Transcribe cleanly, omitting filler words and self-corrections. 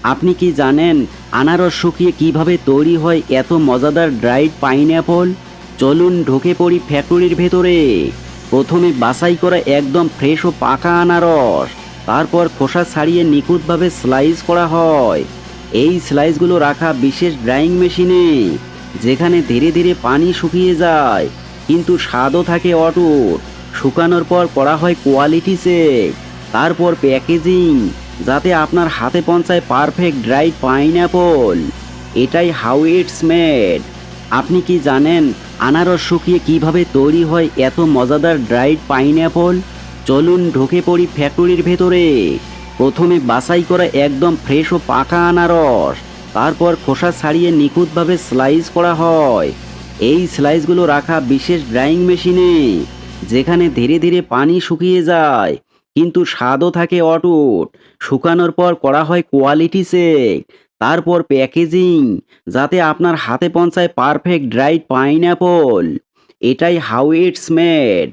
আপনি কি জানেন আনারস শুকিয়ে কিভাবে তৈরি হয় এত মজাদার ড্রাইড পাইনঅ্যাপল? চলুন ঢুকে পড়ি ফ্যাক্টরির ভেতরে। প্রথমে বাছাই করা একদম ফ্রেশ ও পাকা আনারস, তারপর খোসা ছাড়িয়ে নিখুঁতভাবে স্লাইস করা হয়। এই স্লাইসগুলো রাখা বিশেষ ড্রাইং মেশিনে, যেখানে ধীরে ধীরে পানি শুকিয়ে যায় কিন্তু স্বাদও থাকে অটুট। শুকানোর পর করা হয় কোয়ালিটি চেক, তারপর প্যাকেজিং, যাতে আপনার হাতে পৌঁছায় পারফেক্ট ড্রাইড পাইনঅ্যাপল। এটাই হাউ ইটস মেড। আপনি কি জানেন আনারস শুকিয়ে কিভাবে তৈরি হয় এত মজাদার ড্রাইড পাইনঅ্যাপল? চলুন ঢুকে পড়ি ফ্যাক্টরির ভেতরে। প্রথমে বাছাই করা একদম ফ্রেশ ও পাকা আনারস, তারপর খোসা ছাড়িয়ে নিখুঁতভাবে স্লাইস করা হয়। এই স্লাইসগুলো রাখা বিশেষ ড্রাইং মেশিনে, যেখানে ধীরে ধীরে পানি শুকিয়ে যায় কিন্তু স্বাদও থাকে অটুট। শুকানোর পর করা হয় কোয়ালিটি চেক, তারপর প্যাকেজিং, যাতে আপনার হাতে পৌঁছায় পারফেক্ট ড্রাইড পাইনঅ্যাপল। এটাই হাউ ইটস মেড।